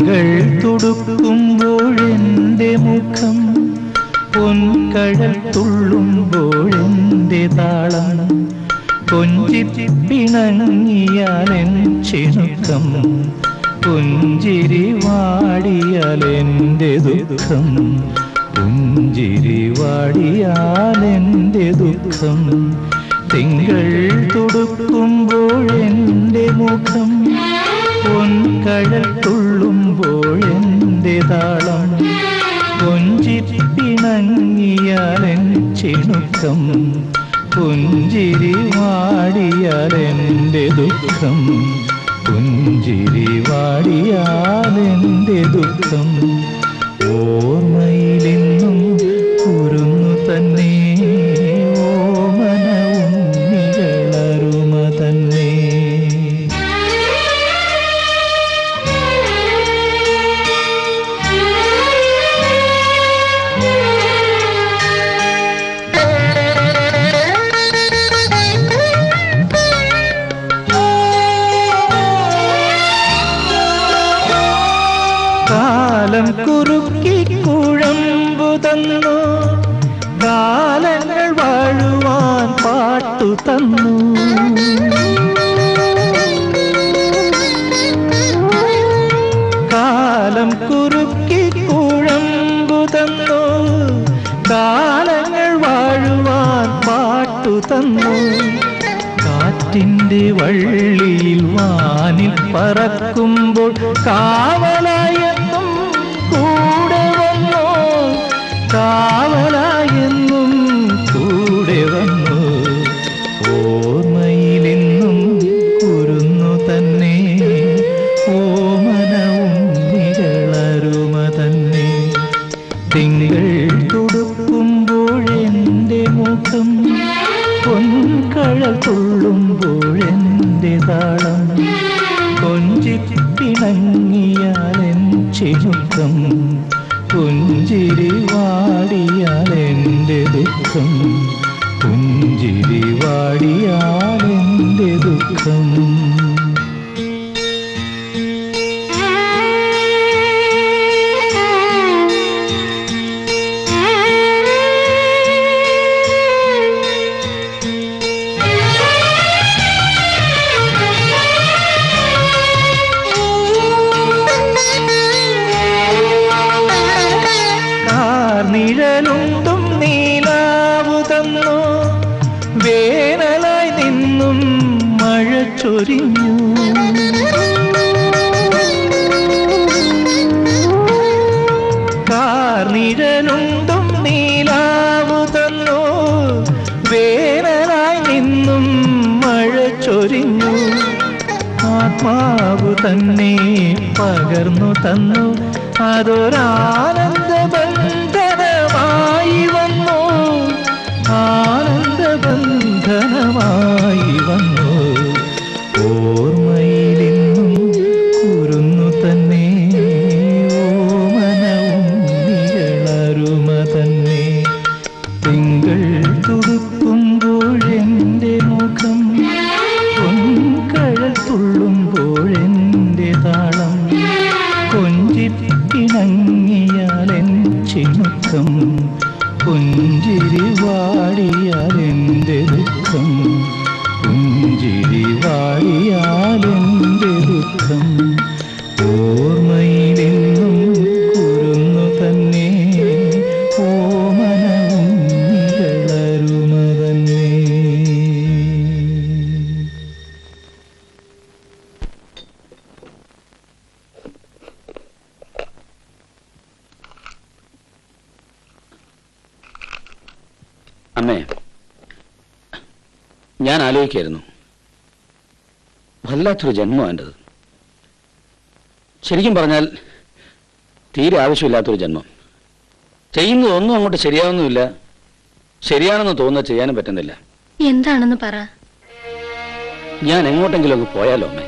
തിങ്കൾ തുടുക്കുമ്പോഴെന്റെ മുഖം, പൊൻകഴൽ തുള്ളുമ്പോഴെന്റെ താളം, കൊഞ്ചിപ്പിണങ്ങിയാലെൻ ചിണുക്കം, പുഞ്ചിരി വാടിയാലെന്റെ ദുഃഖം, പുഞ്ചിരി വാടിയാലെന്റെ ദുഃഖം. തിങ്കൾ തുടുക്കുമ്പോഴെന്റെ മുഖം, പൊൻകഴൽ തുള്ളുമ്പോഴെന്റെ താളം, കൊഞ്ചിപ്പിണങ്ങിയാലെൻ ചിണുക്കം, പുഞ്ചിരി വാടിയാലെന്റെ ദുഃഖം, പുഞ്ചിരി വാടിയാലെന്റെ ദുഃഖം. ഓർമ്മയിലെന്നും കുരുന്നു തന്നെ, ഓമന ഉണ്ണികളരുമ തന്നെ. കാലം കുറുക്കി കുഴമ്പു തന്നു, കാലങ്ങൾ വാഴുവാൻ പാട്ടു തന്നു. കാലം കുറുക്കി കുഴമ്പു തന്നു, കാലങ്ങൾ വാഴുവാൻ പാട്ടു തന്നു. കാറ്റിന്റെ വള്ളിയിൽ വാനിൽ പറക്കുമ്പോൾ കാവലായെന്നും കൂടെ വന്നു, കാവലായെന്നും കൂടെ വന്നു. ഓർമ്മയിലെന്നും കുരുന്നു തന്നെ, ഓമന ഉണ്ണികളരുമ തന്നെ. തിങ്കൾ തുടുക്കുമ്പോഴെന്റെ മുഖം, പൊൻകഴൽ തുള്ളുമ്പോഴെന്റെ താളം, കൊഞ്ചിപ്പിണങ്ങിയാലെൻ ചിണുക്കം, പുഞ്ചിരി വാടിയാലെന്റെ ദുഃഖം, പുഞ്ചിരി വാടിയാലെന്റെ ദുഃഖം. നിഴലുണ്ടും നീലാവു തന്നു, വേനലായി നിന്നും മഴ ചൊരിഞ്ഞു. കാർനിഴലുണ്ടും നീലാവു തന്നു, വേനലായി നിന്നും മഴ ചൊരിഞ്ഞു. ആത്മാവു തന്നെ പകർന്നു തന്നു, അതൊരാനന്ദ ബന്ധനമായി വന്നു, ആനന്ദബന്ധനമായി വന്നു. ഓർമ്മയിലെന്നും കുരുന്നു തന്നെ, ഓമന ഉണ്ണികളരുമ തന്നെ. തിങ്കൾ തുടുക്കുമ്പോഴെന്റെ മുഖം, പൊൻകഴൽ തുള്ളുമ്പോഴെന്റെ താളം, കൊഞ്ചിപ്പിണങ്ങിയാലെൻ ചിണുക്കം, പുഞ്ചിരി വാടിയാലെന്റെ ദുഃഖം, പുഞ്ചിരി വാടിയാലെന്റെ ദുഃഖം. ഓർമ്മയിലെന്നും കുരുന്നു തന്നെ, ഓമന ഉണ്ണികളരുമ തന്നെ. അമ്മേ, ഞാൻ ആലോചിക്കായിരുന്നു, വല്ലാത്തൊരു ജന്മം എൻ്റെത്. ശരിക്കും പറഞ്ഞാൽ തീരെ ആവശ്യമില്ലാത്തൊരു ജന്മം. ചെയ്യുന്നതൊന്നും അങ്ങോട്ട് ശരിയാവുന്നുമില്ല, ശരിയാണെന്ന് തോന്നുന്നത് ചെയ്യാനും പറ്റുന്നില്ല. എന്താണെന്ന് പറ. ഞാൻ എങ്ങോട്ടെങ്കിലും അങ്ങ് പോയാലോ അമ്മേ?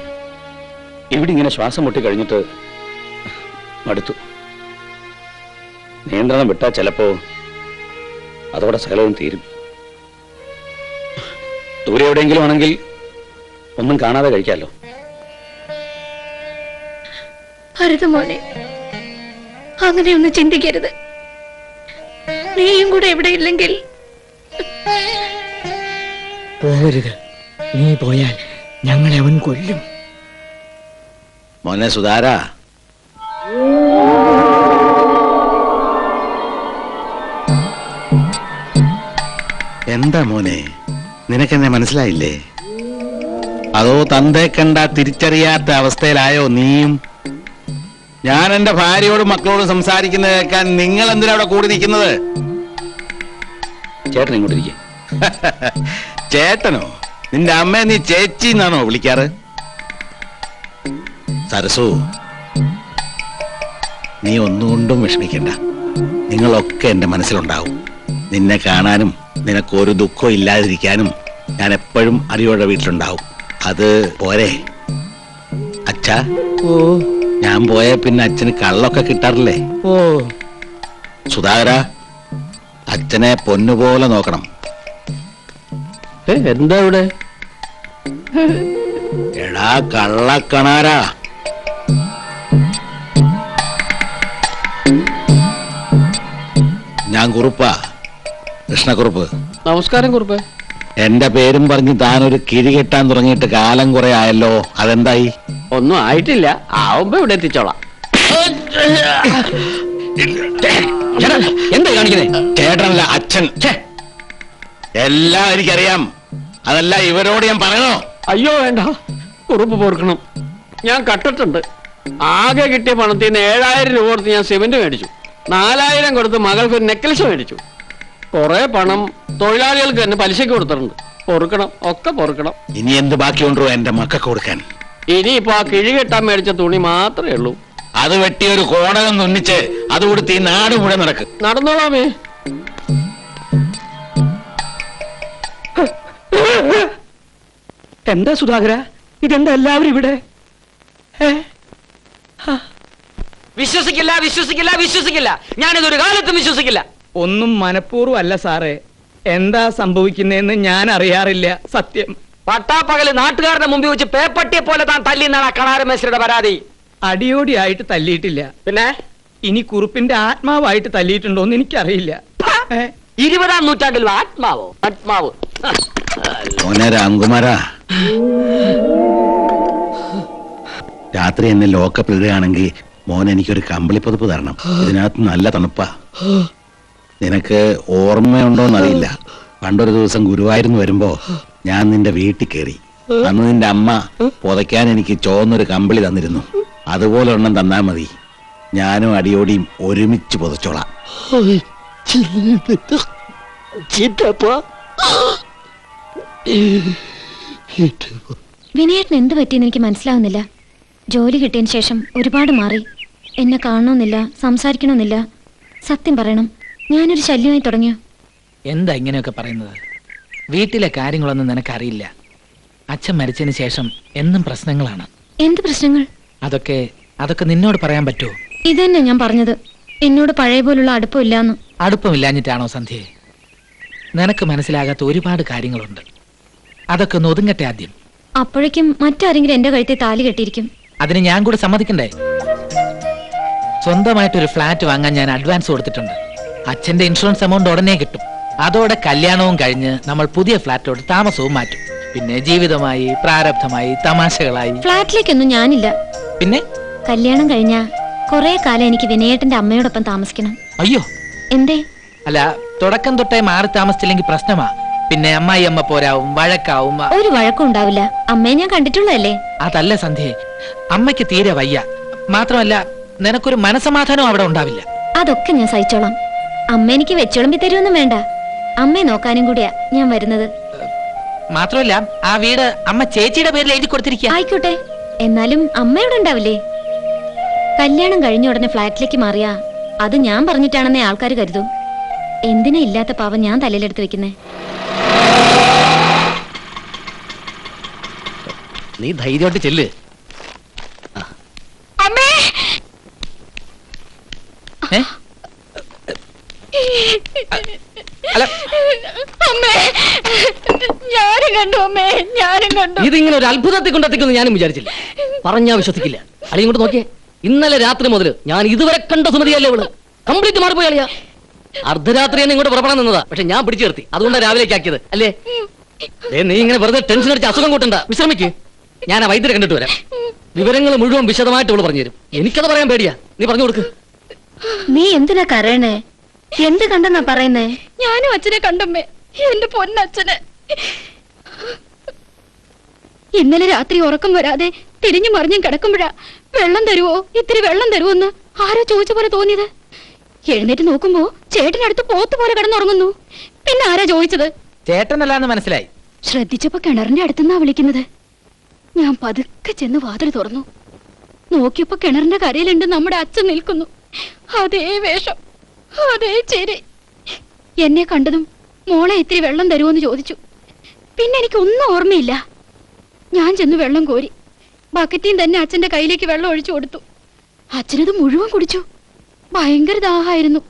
ഇവിടെ ഇങ്ങനെ ശ്വാസം മുട്ടി കഴിഞ്ഞിട്ട് മടുത്തു. നിയന്ത്രണം വിട്ടാ ചിലപ്പോ അതോടെ സകലവും തീരും. ദൂരെ എവിടെയെങ്കിലും ആണെങ്കിൽ ഒന്നും കാണാതെ കഴിക്കാമല്ലോ. അരുത് മോനെ, അങ്ങനെയൊന്നും ചിന്തിക്കരുത്. നീയും കൂടെ ഇവിടെ ഇല്ലെങ്കിൽ പോകരുത്. നീ പോയാൽ ഞങ്ങളെ അവൻ കൊല്ലും. മോനെ സുധാര, എന്താ മോനെ, നിനക്കെന്നെ മനസ്സിലായില്ലേ? അതോ തന്തേ കണ്ട തിരിച്ചറിയാത്ത അവസ്ഥയിലായോ നീയും? ഞാൻ എന്റെ ഭാര്യയോടും മക്കളോടും സംസാരിക്കുന്നത് കേൾക്കാൻ നിങ്ങൾ എന്തിനാ അവിടെ കൂടി നിൽക്കുന്നത്? ചേട്ടൻ ഇങ്ങോട്ടിരിക്കെ. ചേട്ടനോ? നിന്റെ അമ്മയെ നീ ചേച്ചി എന്നാണോ വിളിക്കാറ്? സരസു, നീ ഒന്നുകൊണ്ടും വിഷമിക്കണ്ട. നിങ്ങളൊക്കെ എന്റെ മനസ്സിലുണ്ടാവും. നിന്നെ കാണാനും നിനക്കൊരു ദുഃഖം ഇല്ലാതിരിക്കാനും ഞാൻ എപ്പോഴും അടിയോടെ വീട്ടിലുണ്ടാവും. അത് പോരെ? അച്ഛാ, ഓ ഞാൻ പോയ പിന്നെ അച്ഛന് കള്ളൊക്കെ കിട്ടാറില്ലേ? ഓ സുധാകര, അച്ഛനെ പൊന്നുപോലെ നോക്കണം. എന്താ ഇവിടെ? എടാ കള്ളക്കണാരാ, ഞാൻ കുറുപ്പാ, കൃഷ്ണക്കുറുപ്പ്. നമസ്കാരം കുറുപ്പ്. എന്റെ പേരും പറഞ്ഞ് താനൊരു കിഴി കെട്ടാൻ തുടങ്ങിയിട്ട് കാലം കുറെ ആയല്ലോ. അതെന്തായി? ഒന്നും ആയിട്ടില്ല, ആവുമ്പോ ഇവിടെ എത്തിച്ചോളാം. എന്താ കാണിക്കുന്നേ? ചേട്ടനല്ല, അച്ഛൻ. എല്ലാം എനിക്കറിയാം. അതല്ല ഇവരോട് ഞാൻ പറയണോ? അയ്യോ വേണ്ട, കുറുപ്പ് പോർക്കണം. ഞാൻ കട്ടിട്ടുണ്ട്. ആകെ കിട്ടിയ പണത്തിൽ നിന്ന് 7000 രൂപ കൊടുത്ത് ഞാൻ സിമന്റ് മേടിച്ചു. 4000 കൊടുത്ത് മകൾക്ക് ഒരു നെക്ലസ് മേടിച്ചു. കുറെ പണം തൊഴിലാളികൾക്ക് തന്നെ പലിശക്ക് കൊടുത്തിട്ടുണ്ട്. പൊറുക്കണം, ഒക്കെ പൊറുക്കണം. ഇനി എന്ത് ബാക്കിയുണ്ടോ എന്റെ മക്കൾക്ക് കൊടുക്കാൻ? ഇനിയിപ്പോ ആ കിഴി കെട്ടാൻ മേടിച്ച തുണി മാത്രമേ ഉള്ളൂ. അത് വെട്ടി ഒരു കോടകം തുന്നിച്ച് അത് കൊടുത്ത് ഈ നാട് മുഴുവൻ നടക്ക്. നടന്നോളാമേ. എന്താ സുധാകര, ഇതെന്താ എല്ലാവരും ഇവിടെ? വിശ്വസിക്കില്ല, വിശ്വസിക്കില്ല, വിശ്വസിക്കില്ല. ഞാനിതൊരു കാലത്തും വിശ്വസിക്കില്ല. ഒന്നും മനഃപൂർവ്വം അല്ല സാറേ. എന്താ സംഭവിക്കുന്നതെന്ന് ഞാൻ അറിയാറില്ല, സത്യം. പട്ടാപ്പകല് നാട്ടുകാരുടെ മുമ്പിൽ വെച്ച് പേപ്പട്ടിയെ പോലെ താൻ തല്ലിന്നാണ് ആ കണാരമേശ്വരുടെ പരാതി. അടിയോടിയായിട്ട് തല്ലിയിട്ടില്ല. പിന്നെ ഇനി കുറുപ്പിന്റെ ആത്മാവായിട്ട് തല്ലിയിട്ടുണ്ടോന്ന് എനിക്കറിയില്ല. 20-ാം നൂറ്റാണ്ടിൽ ആത്മാവോ? ആത്മാവ്. മോനെ രാംകുമാരാ, രാത്രി എന്നെ ലോക്കപ്പ് ഇടുകയാണെങ്കിൽ മോൻ എനിക്കൊരു കമ്പിളിപ്പുതപ്പ് തരണം. ഇതിനകത്ത് നല്ല തണുപ്പാ. നിനക്ക് ഓർമ്മയുണ്ടോന്നറിയില്ല, പണ്ടൊരു ദിവസം ഗുരുവായൂരിന്ന് വരുമ്പോ ഞാൻ നിന്റെ വീട്ടിൽ കയറി. അന്ന് നിന്റെ അമ്മ പുതയ്ക്കാൻ എനിക്ക് ചോന്നൊരു കമ്പിളി തന്നിരുന്നു. അതുപോലെ ഒരെണ്ണം തന്നാ മതി. ഞാനും അടിയോടിയും ഒരുമിച്ച് പുതച്ചോളാം. വിനയേട്ടൻ എന്ത് പറ്റിയെന്ന് എനിക്ക് മനസ്സിലാവുന്നില്ല. ജോലി കിട്ടിയതിന് ശേഷം ഒരുപാട് മാറി. എന്നെ കാണണമെന്നില്ല, സംസാരിക്കണമെന്നില്ല. സത്യം പറയണം, ഞാനൊരു ശല്യമായി തുടങ്ങിയോ? എന്താ ഇങ്ങനെയൊക്കെ പറയുന്നത്? വീട്ടിലെ കാര്യങ്ങളൊന്നും നിനക്കറിയില്ല. അച്ഛൻ മരിച്ചതിന് ശേഷം എന്നും പ്രശ്നങ്ങളാണ്. എന്ത് പ്രശ്നങ്ങൾ? അതൊക്കെ നിന്നോട് പറയാൻ പറ്റുമോ? ഇതന്നെ ഞാൻ പറഞ്ഞത്, എന്നോട് പഴയ പോലുള്ള അടുപ്പമില്ലാന്ന്. അടുപ്പമില്ലാഞ്ഞിട്ടാണോ സന്ധ്യയെ? നിനക്ക് മനസ്സിലാകാത്ത ഒരുപാട് കാര്യങ്ങളുണ്ട്. അതൊക്കെ ഒന്ന് ഒതുങ്ങട്ടെ ആദ്യം. അപ്പോഴേക്കും മറ്റാരെങ്കിലും എന്റെ കഴുത്തിൽ താലി കെട്ടിയിരിക്കും. അതിന് ഞാൻ കൂടെ സമ്മതിക്കണ്ടേ? സ്വന്തമായിട്ടൊരു ഫ്ലാറ്റ് വാങ്ങാൻ ഞാൻ അഡ്വാൻസ് കൊടുത്തിട്ടുണ്ട്. അച്ഛന്റെ ഇൻഷുറൻസ് എമൗണ്ട് ഉടനെ കിട്ടും. അതോടെ കല്യാണവും കഴിഞ്ഞ് നമ്മൾ പുതിയ ഫ്ലാറ്റോട് താമസവും മാറ്റും. പിന്നെ ജീവിതമായി, പ്രാരബ്ധമായി, തമാശകളായി. ഫ്ലാറ്റിലേക്കൊന്നും ഞാനില്ല. പിന്നെ കല്യാണം കഴിഞ്ഞ കുറെ കാലം എനിക്ക് വിനയേട്ടന്റെ അമ്മയോടൊപ്പം താമസിക്കണം. അയ്യോ, എന്തേ? അല്ല, തുടക്കം തൊട്ടേ മാറി താമസിച്ചില്ലെങ്കിൽ പ്രശ്നമാ. പിന്നെ അമ്മായി അമ്മ പോരാവും, വഴക്കാവും. ഒരു വഴക്കം ഉണ്ടാവില്ല. അമ്മയെ ഞാൻ കണ്ടിട്ടുള്ളതല്ലേ. അതല്ല സന്ധ്യേ, അമ്മയ്ക്ക് തീരെ വയ്യ. മാത്രമല്ല നിനക്കൊരു മനസമാധാനം അവിടെ ഉണ്ടാവില്ല. അതൊക്കെ ഞാൻ സഹിച്ചോളാം. അമ്മ എനിക്ക് വെച്ചോളമ്പി തരുമൊന്നും വേണ്ട. അമ്മയെ നോക്കാനും കൂടിയാ ഞാൻ വരുന്നത്. മാത്രമല്ല ആ വീട് അമ്മ ചേച്ചിയുടെ പേരിൽ എഴുതി കൊടുത്തിരിക്കുക. ആയിക്കോട്ടെ, എന്നാലും അമ്മയോട് ഉണ്ടാവില്ലേ? കല്യാണം കഴിഞ്ഞ ഉടനെ ഫ്ലാറ്റിലേക്ക് മാറിയാ അത് ഞാൻ പറഞ്ഞിട്ടാണെന്നേ ആൾക്കാർ കരുതൂ. എന്തിനാ ഇല്ലാത്ത പാവം ഞാൻ തലയിലെടുത്ത് വെക്കുന്നേ? നീ ധൈര്യമായിട്ട് ചെല്ല്. ഞാനും കണ്ടു അമ്മേ, ഞാനും കണ്ടു. ഇതിങ്ങനെ ഒരു അത്ഭുതത്തിൽ കൊണ്ടെത്തിക്കുന്നു ഞാനും വിചാരിച്ചില്ല. പറഞ്ഞാ വിശ്വസിക്കില്ല. അളി ഇങ്ങോട്ട് നോക്കിയേ. ഇന്നലെ രാത്രി മുതൽ ഞാൻ ഇതുവരെ കണ്ട സുമതിയല്ലേ ഇവള്. കംപ്ലീറ്റ് മാറിപ്പോയി അളിയാ. അർദ്ധരാത്രി തന്നെ ഇങ്ങോട്ട് പുറപ്പെടാൻ നിന്നതാ, പക്ഷെ ഞാൻ പിടിച്ചു നിർത്തി. അതുകൊണ്ടാണ് രാവിലേക്ക് ആക്കിയത് അല്ലേ? നീ ഇങ്ങനെ വെറുതെ ടെൻഷൻ അടിച്ച് അസുഖം കൂട്ടണ്ട, വിശ്രമിക്ക്. ഞാൻ ആ വൈദ്യരെ കണ്ടിട്ട് വരാം. വിവരങ്ങൾ മുഴുവൻ വിശദമായിട്ട് അവള് പറഞ്ഞു തരും. എനിക്കത് പറയാൻ പേടിയാ, നീ പറഞ്ഞു കൊടുക്ക്. നീ എന്തിനാ കരയണേ? എന്ത് കണ്ടെന്നാ പറയുന്നേ? ഞാനും അച്ഛനെ കണ്ടമ്മേ, എന്റെ പൊന്നച്ഛനെ. ഇന്നലെ രാത്രി ഉറക്കം വരാതെ തിരിഞ്ഞു മറിഞ്ഞും കിടക്കുമ്പോഴാ വെള്ളം തരുവോ, ഇത്തിരി വെള്ളം തരുവോന്ന് ആരോ ചോദിച്ച പോലെ തോന്നിയത്. എഴുന്നേറ്റ് നോക്കുമ്പോ ചേട്ടനടുത്ത് പോത്ത് പോലെ കിടന്നുറങ്ങുന്നു. പിന്നെ ആരാ ചോദിച്ചത്? ചേട്ടനല്ലാന്ന് മനസ്സിലായി. ശ്രദ്ധിച്ചപ്പോ കിണറിന്റെ അടുത്തുനിന്നാ വിളിക്കുന്നത്. ഞാൻ പതുക്കെ ചെന്ന് വാതിൽ തുറന്നു. നോക്കിയപ്പോ കിണറിന്റെ കരയിലുണ്ട് നമ്മുടെ അച്ഛൻ നിൽക്കുന്നു. അതേ വേഷം, അതേ ചിരി. എന്നെ കണ്ടതും മോളെ ഇത്തിരി വെള്ളം തരുമോന്ന് ചോദിച്ചു. പിന്നെ എനിക്കൊന്നും ഓർമ്മയില്ല. ഞാൻ ചെന്ന് വെള്ളം കോരി ബക്കറ്റിൽ തന്നെ അച്ഛന്റെ കയ്യിലേക്ക് വെള്ളം ഒഴിച്ചു കൊടുത്തു. അച്ഛനത് മുഴുവൻ കുടിച്ചു. ഭയങ്കര ദാഹമായിരുന്നു.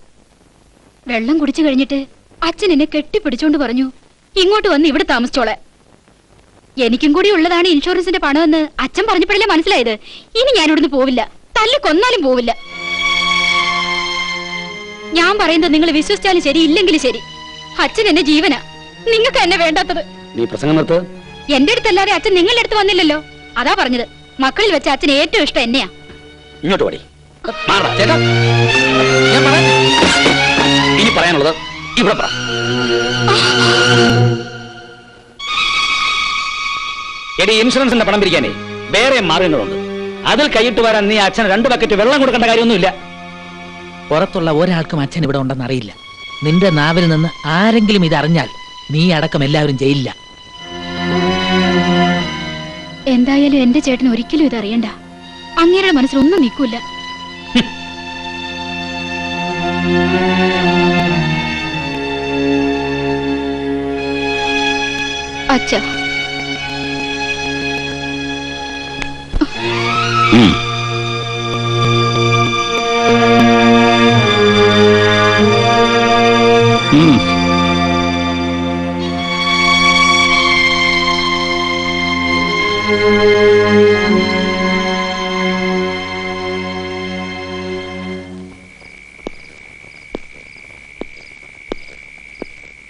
വെള്ളം കുടിച്ചു കഴിഞ്ഞിട്ട് അച്ഛൻ എന്നെ കെട്ടിപ്പിടിച്ചോണ്ട് പറഞ്ഞു, ഇങ്ങോട്ട് വന്ന് ഇവിടെ താമസിച്ചോളെ. എനിക്കും കൂടി ഉള്ളതാണ് ഇൻഷുറൻസിന്റെ പണമെന്ന് അച്ഛൻ പറഞ്ഞപ്പോഴല്ലേ മനസ്സിലായത്. ഇനി ഞാൻ ഇവിടുന്ന് പോവില്ല, തല്ലി കൊന്നാലും പോവില്ല. ഞാൻ പറയുന്നത് നിങ്ങൾ വിശ്വസിച്ചാലും ശരി, ഇല്ലെങ്കിലും ശരി, അച്ഛൻ എന്നെ ജീവനാ. നിങ്ങൾക്ക് എന്നെ വേണ്ടാത്തത്. നീ പ്രസംഗം നിർത്ത്. എന്റെ അടുത്തല്ലാതെ അച്ഛൻ നിങ്ങളുടെ അടുത്ത് വന്നില്ലല്ലോ. അതാ പറഞ്ഞത്, മക്കളിൽ വെച്ച അച്ഛന് ഏറ്റവും ഇഷ്ടം എന്നെയാ. ഇങ്ങോട്ട് പടി. ചേട്ടാ ഞാൻ പറയാം. ഇനി പറയാനുള്ളത് ഇവിടെ പറ. എടി, ഇൻഷുറൻസിന്റെ പണം പിരിക്കാനേ വേറെ മാർഗങ്ങളുണ്ട്. അതിൽ കൈയിട്ട് വരാൻ നീ അച്ഛന് 2 ബക്കറ്റ് വെള്ളം കൊടുക്കേണ്ട കാര്യമൊന്നുമില്ല. പുറത്തുള്ള ഒരാൾക്കും അച്ഛൻ ഇവിടെ ഉണ്ടെന്ന് അറിയില്ല. നിന്റെ നാവിൽ നിന്ന് ആരെങ്കിലും ഇതറിഞ്ഞാൽ നീ അടക്കം എല്ലാവരും ജയിലില്ല. എന്തായാലും എന്റെ ചേട്ടൻ ഒരിക്കലും ഇത് അറിയണ്ട. അങ്ങേരുടെ മനസ്സിലൊന്നും നിൽക്കൂല. അച്ഛ,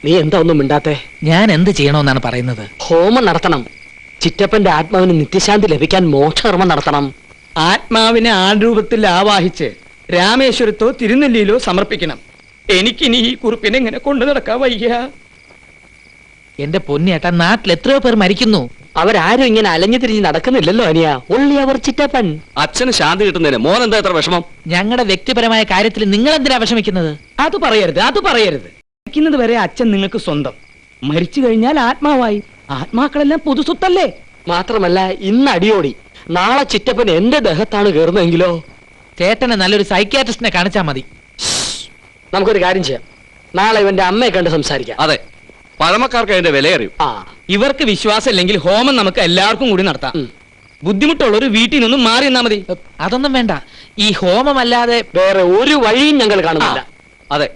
നീ എന്താ ഒന്നും മിണ്ടാത്തെ? ഞാൻ എന്ത് ചെയ്യണമെന്നാണ് പറയുന്നത്? ഹോമം നടത്തണം. ചിറ്റപ്പന്റെ ആത്മാവിന് നിത്യശാന്തി ലഭിക്കാൻ മോക്ഷകർമ്മം നടത്തണം. ആത്മാവിനെ ആൾരൂപത്തിൽ ആവാഹിച്ച് രാമേശ്വരത്തോ തിരുനെല്ലിയിലോ സമർപ്പിക്കണം. എനിക്കിനി ഈ കുറിപ്പിനെ ഇങ്ങനെ കൊണ്ടു നടക്കാൻ വയ്യ. എന്റെ പൊന്നിയേട്ടാ, നാട്ടിൽ എത്രയോ പേർ മരിക്കുന്നു. അവരാരും ഇങ്ങനെ അലഞ്ഞു തിരിഞ്ഞ് നടക്കുന്നില്ലല്ലോ അനിയ. ഒള്ളി അവർ ചിറ്റപ്പൻ. അച്ഛന് ശാന്തി കിട്ടുന്നതിന് മോൻ എന്താ എത്ര വിഷമം? ഞങ്ങളുടെ വ്യക്തിപരമായ കാര്യത്തിൽ നിങ്ങൾ എന്തിനാ വിഷമിക്കുന്നത്? അത് പറയരുത്, അത് പറയരുത്. മരിക്കുന്നത് വരെ അച്ഛൻ നിങ്ങൾക്ക് സ്വന്തം. മരിച്ചു കഴിഞ്ഞാൽ ആത്മാവായി. ആത്മാക്കളെല്ലാം പൊതുസ്വത്തല്ലേ? മാത്രമല്ല, ഇന്ന് അടിയോടി, നാളെ ചിറ്റപ്പൻ എന്റെ ദേഹത്താണ് കയറുന്നതെങ്കിലോ? ചേട്ടനെ നല്ലൊരു സൈക്യാട്രിസ്റ്റിനെ കാണിച്ചാൽ മതി. നമുക്കൊരു കാര്യം ചെയ്യാം. നാളെ ഇവന്റെ അമ്മയെ കണ്ട് സംസാരിക്കാം. അതെ, പഴമക്കാർക്ക് അതിന്റെ വില അറിയും. ഇവർക്ക് വിശ്വാസം ഇല്ലെങ്കിൽ ഹോമം നമുക്ക് എല്ലാവർക്കും കൂടി നടത്താം. ബുദ്ധിമുട്ടുള്ളൊരു വീട്ടിൽ നിന്നും മാറി നിന്നാ മതി. അതൊന്നും വേണ്ട. ഈ ഹോമമല്ലാതെ വേറെ ഒരു വഴിയും ഞങ്ങൾ കാണുന്നില്ല. അതെ,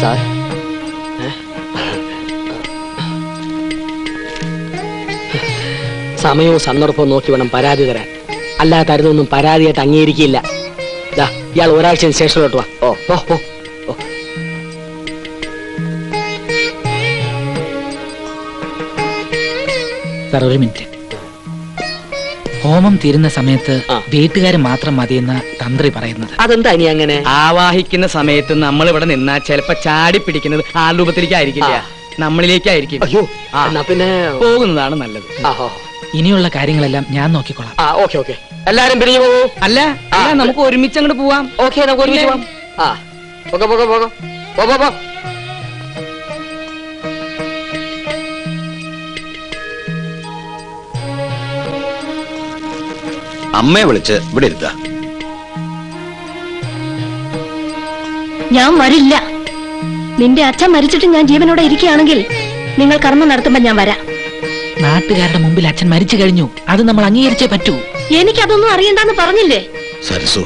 സാർ, സമയവും സന്ദർഭവും നോക്കി വേണം പരാതി തരാൻ. അല്ലാതെ തരുന്നൊന്നും പരാതിയായിട്ട് അംഗീകരിക്കില്ല. ഇയാൾ ഒരാഴ്ചന് ശേഷത്തോട്ട് വാ. ഓ ഓ ഓ ഓ സാർ, ഒരു മിനിറ്റ്. ഹോമം തീരുന്ന സമയത്ത് വീട്ടുകാർ മാത്രം മതിയെന്ന തന്ത്രി പറയുന്നത്. അതെന്താ ഇനി അങ്ങനെ? ആവാഹിക്കുന്ന സമയത്ത് നമ്മൾ ഇവിടെ നിന്നാ ചിലപ്പോ ചാടി പിടിക്കുന്നത് ആ രൂപത്തിലേക്കായിരിക്കില്ല, നമ്മളിലേക്കായിരിക്കും. അയ്യോ, എന്നാ പിന്നെ പോകുന്നതാണ് നല്ലത്. ഇനിയുള്ള കാര്യങ്ങളെല്ലാം ഞാൻ നോക്കിക്കോളാം. ഓക്കെ ഓക്കെ, എല്ലാരും പിരിഞ്ഞു പോകൂ. അല്ല, നമുക്ക് ഒരുമിച്ച് അങ്ങോട്ട് പോവാം. ഓക്കെ, നമുക്ക് ഒരുമിച്ച് പോവാം. പോകോ പോകോ പോകോ പോ പോ. അമ്മയെ വിളിച്ച് ഇവിടെ ഇരുത്തുക. ഞാൻ വരില്ല. നിന്റെ അച്ഛൻ മരിച്ചിട്ട് ഞാൻ ജീവനോടെ ഇരിക്കുകയാണെങ്കിൽ നിങ്ങൾ കർമ്മം നടത്തുമ്പോ ഞാൻ വരാം. നാട്ടുകാരുടെ മുമ്പിൽ അച്ഛൻ മരിച്ചു കഴിഞ്ഞു, അത് നമ്മൾ അംഗീകരിച്ചേ പറ്റൂ. എനിക്കതൊന്നും അറിയണ്ടെന്ന് പറഞ്ഞില്ലേ? സരസു,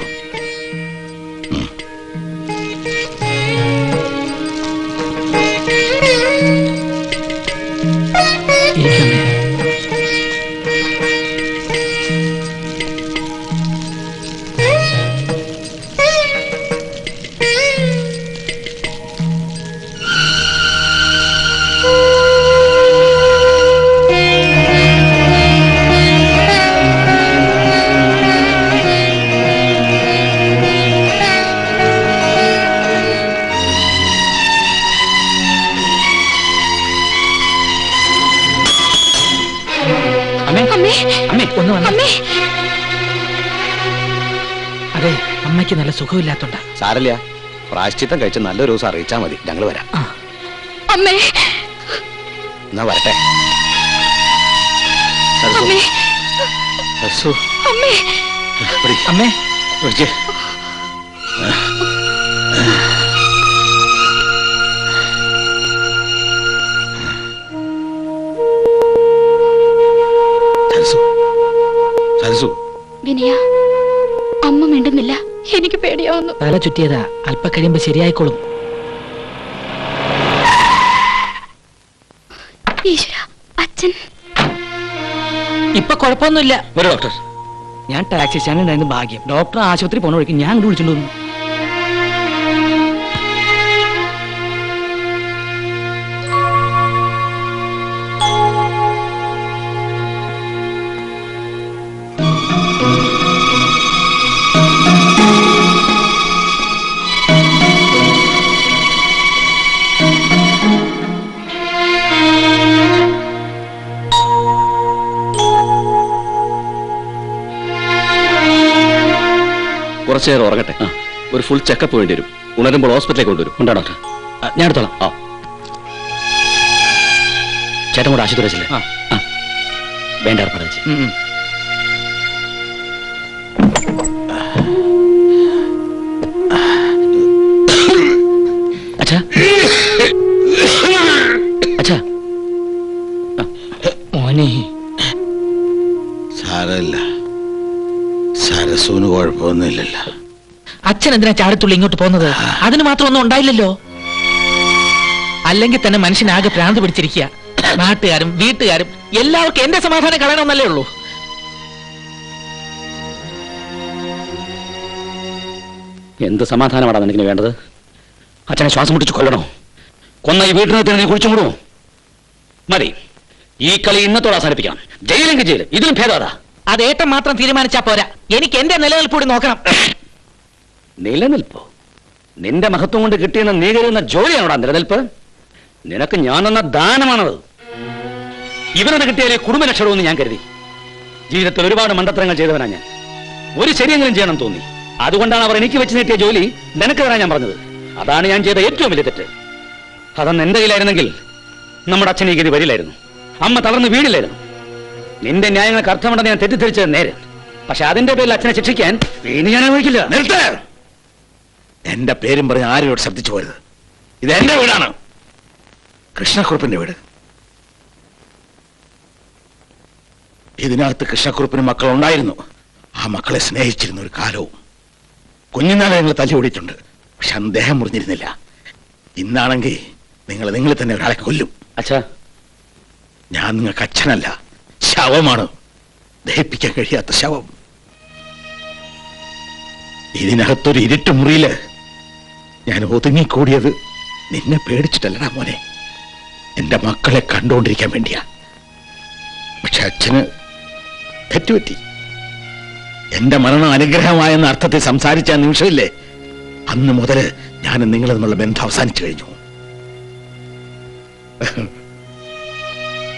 ഇരിക്കമ്മേ. ഒന്ന് വന്നേ. അതെ, അമ്മയ്ക്ക് നല്ല സുഖമില്ലാത്തോണ്ട. സാരല്ല, പ്രായശ്ചിത്തം കഴിച്ച് നല്ലൊരു ദിവസം അറിയിച്ചാ മതി, ഞങ്ങൾ വരാം. അമ്മേ, എന്നാ വരട്ടെ. സരസു, അമ്മേ, അമ്മേ, വിനയ, അമ്മ മിണ്ടുന്നില്ല. എനിക്ക് പേടിയാവുന്നു. തല ചുറ്റിയതാ, അല്പ കഴിയുമ്പോ ശരിയായിക്കോളും. ഈശ്വര, അച്ഛൻ ഇപ്പൊ കുഴപ്പമൊന്നുമില്ല. ഒരു ഡോക്ടർ, ഞാൻ ടാക്സി സ്റ്റാൻഡിൽ ഉണ്ടായിരുന്നു ഭാഗ്യം. ഡോക്ടർ ആശുപത്രി പോണ വഴിക്ക് ഞാൻ അങ്ങോട്ട് വിളിച്ചോണ്ട് വന്നു. കുറച്ചു നേരം ഉറങ്ങട്ടെ. ഒരു ഫുൾ ചെക്കപ്പ് വേണ്ടി വരും. ഉണരുമ്പോൾ ഹോസ്പിറ്റലിലേക്ക് കൊണ്ടുവരും. ഉണ്ടാ ഡോക്ടർ? ഞാൻ എടുത്തോളാം. ചേട്ടൻ കൂടെ ആശുപത്രി വെച്ചില്ലേ? വേണ്ട പറഞ്ഞു. അച്ഛാ, അച്ഛാ, മോനെ. സാരമില്ല, സരസുവിന് കുഴപ്പമൊന്നുമില്ലല്ലോ. അച്ഛൻ എന്തിനാ ചാടത്തുള്ളി ഇങ്ങോട്ട് പോകുന്നത്? അതിന് മാത്രം ഒന്നും ഉണ്ടായില്ലല്ലോ. അല്ലെങ്കിൽ തന്നെ മനുഷ്യനാകെ ഭ്രാന്ത് പിടിച്ചിരിക്കുക. നാട്ടുകാരും വീട്ടുകാരും എല്ലാവർക്കും എന്റെ സമാധാനം കളയണമെന്നല്ലേ ഉള്ളൂ. എന്ത് സമാധാനമാണ് നിനക്ക് വേണ്ടത്? അച്ഛനെ ശ്വാസം മുട്ടിച്ച് കൊല്ലണോ? കൊന്ന ഈ വീട്ടിനകത്ത് നീ കുഴിച്ചു മൂടുമോ? മതി, ഈ കളി ഇന്നത്തോടെ അവസാനിപ്പിക്കണം. ജയിലെങ്കിൽ ജയിൽ, ഇതിലും ഭേദാ. അത് ഏട്ടൻ മാത്രം തീരുമാനിച്ചാ പോരാ, എനിക്ക് എന്റെ നിലനിൽപ്പ് കൂടി നോക്കണം. നിലനിൽപ്പോ? നിന്റെ മഹത്വം കൊണ്ട് കിട്ടിയെന്ന് നീ കരുതുന്ന ജോലിയാണോടാ നിലനിൽപ്പ്? നിനക്ക് ഞാൻ തന്ന ദാനമാണത്. ഇവനത് കിട്ടിയാലേ കുടുംബരക്ഷണമെന്ന് ഞാൻ കരുതി. ജീവിതത്തിൽ ഒരുപാട് മണ്ടത്തരങ്ങൾ ചെയ്തവനാ ഞാൻ. ഒരു ശരിയെങ്കിലും ചെയ്യണം തോന്നി. അതുകൊണ്ടാണ് അവർ എനിക്ക് വെച്ച് നീട്ടിയ ജോലി നിനക്ക് തരാൻ ഞാൻ പറഞ്ഞത്. അതാണ് ഞാൻ ചെയ്ത ഏറ്റവും വലിയ തെറ്റ്. അതൊന്ന് എന്റെ കയ്യിലായിരുന്നെങ്കിൽ നമ്മുടെ അച്ഛൻ ഈ ഗതി വരില്ലായിരുന്നു. അമ്മ തളർന്ന് വീടില്ലായിരുന്നു. നിന്റെ ന്യായങ്ങൾക്ക് അർത്ഥമുണ്ടെന്ന് ഞാൻ തെറ്റിദ്ധരിച്ചത് നേരെ. പക്ഷെ അതിന്റെ പേരിൽ അച്ഛനെ ശിക്ഷിക്കാൻ ഇനി ഞാൻ അനുവദിക്കില്ല. നിർത്ത്! എന്റെ പേരും പറഞ്ഞ് ആരോട് ശബ്ദിച്ചു പോരുത്. ഇത് എന്റെ വീടാണ്, കൃഷ്ണക്കുറുപ്പിന്റെ വീട്. ഇതിനകത്ത് കൃഷ്ണക്കുറുപ്പിന് മക്കളുണ്ടായിരുന്നു. ആ മക്കളെ സ്നേഹിച്ചിരുന്ന ഒരു കാലവും. കുഞ്ഞുനാളെ നിങ്ങൾ തല്ലി ഓടിയിട്ടുണ്ട്, പക്ഷെ അന്ന് ദേഹം മുറിഞ്ഞിരുന്നില്ല. ഇന്നാണെങ്കിൽ നിങ്ങൾ തന്നെ ഒരാളെ കൊല്ലും. അച്ഛാ, ഞാൻ നിങ്ങൾക്ക് അച്ഛനല്ല, ശവമാണ്. ദഹിപ്പിക്കാൻ കഴിയാത്ത ശവം. ഇതിനകത്തൊരു ഇരുട്ട് മുറിയില് ഞാൻ ഒതുങ്ങിക്കൂടിയത് നിന്നെ പേടിച്ചിട്ടല്ലടാ മോനെ, എന്റെ മക്കളെ കണ്ടുകൊണ്ടിരിക്കാൻ വേണ്ടിയാ. പക്ഷെ അച്ഛന് തെറ്റുപറ്റി. എന്റെ മരണം അനുഗ്രഹമായെന്ന അർത്ഥത്തിൽ സംസാരിച്ച നിമിഷമില്ലേ, അന്ന് മുതൽ ഞാൻ നിങ്ങൾ തമ്മിലുള്ള ബന്ധം അവസാനിച്ചു കഴിഞ്ഞു.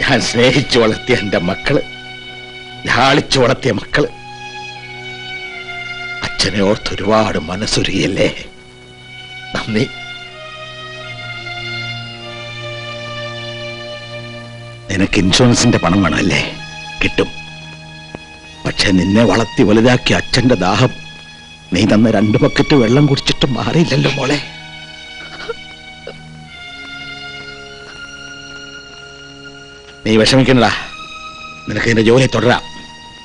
ഞാൻ സ്നേഹിച്ചു വളർത്തിയ എന്റെ മക്കള്, ലാളിച്ചു വളർത്തിയ മക്കള്, അച്ഛനെ ഓർത്ത് ഒരുപാട് മനസ്സുരുകിയല്ലേ. നന്ദി. നിനക്ക് ഇൻഷുറൻസിന്റെ പണം വേണമല്ലേ? കിട്ടും. പക്ഷെ നിന്നെ വളർത്തി വലുതാക്കിയ അച്ഛന്റെ ദാഹം നീ തന്ന 2 ബക്കറ്റ് വെള്ളം കുടിച്ചിട്ട് മാറിയില്ലല്ലോ മോളെ. നീ വിഷമിക്കണ്ടടാ. നിനക്ക് നിന്റെ ജോലി തുടരാം,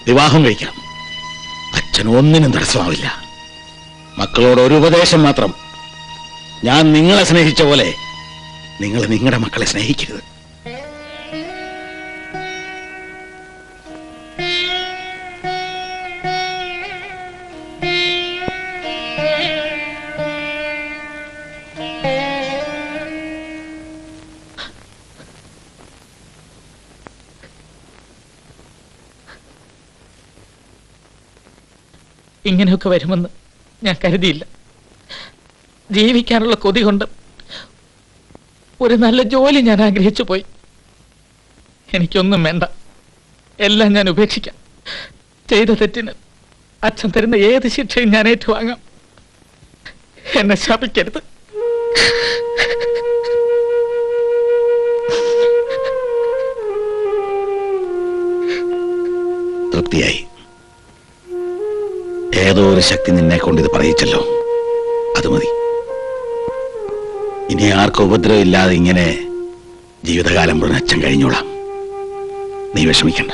വിവാഹം കഴിക്കാം. അച്ഛൻ ഒന്നിനും തടസ്സമാവില്ല. മക്കളോട് ഒരു ഉപദേശം മാത്രം. ഞാൻ നിങ്ങളെ സ്നേഹിച്ച പോലെ നിങ്ങൾ നിങ്ങളുടെ മക്കളെ സ്നേഹിക്കരുത്. ഇങ്ങനെയൊക്കെ വരുമെന്ന് ഞാൻ കരുതിയില്ല. ജീവിക്കാനുള്ള കൊതി കൊണ്ട് ഒരു നല്ല ജോലി ഞാൻ ആഗ്രഹിച്ചു പോയി. എനിക്കൊന്നും വേണ്ട, എല്ലാം ഞാൻ ഉപേക്ഷിക്കാം. ചെയ്ത തെറ്റിന് അച്ഛൻ തരുന്ന ഏത് ശിക്ഷയും ഞാൻ ഏറ്റുവാങ്ങാം. എന്നെ ശാപിക്കരുത്. തൃപ്തിയായി. ഏതോ ഒരു ശക്തി നിന്നെ കൊണ്ട് ഇത് പറയിച്ചല്ലോ, അത് മതി. ഇനി ആർക്കും ഉപദ്രവം ഇല്ലാതെ ഇങ്ങനെ ജീവിതകാലം മുഴുവൻ അച്ഛൻ കഴിഞ്ഞോളാം. നീ വിഷമിക്കണ്ട.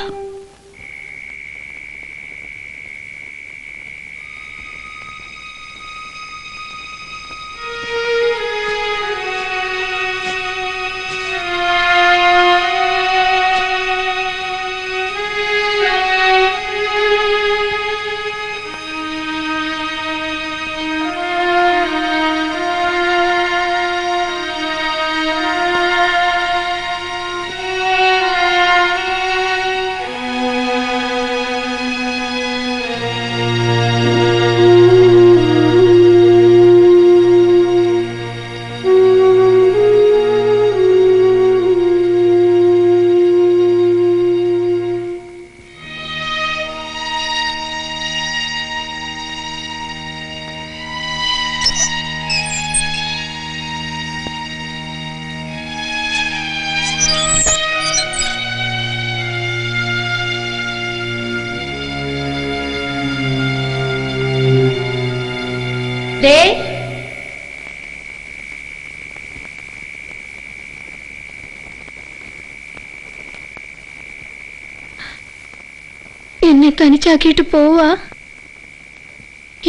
എന്നെ തനിച്ചാക്കിയിട്ട് പോവാ?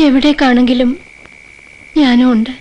എവിടേക്കാണെങ്കിലും ഞാനും ഉണ്ട്.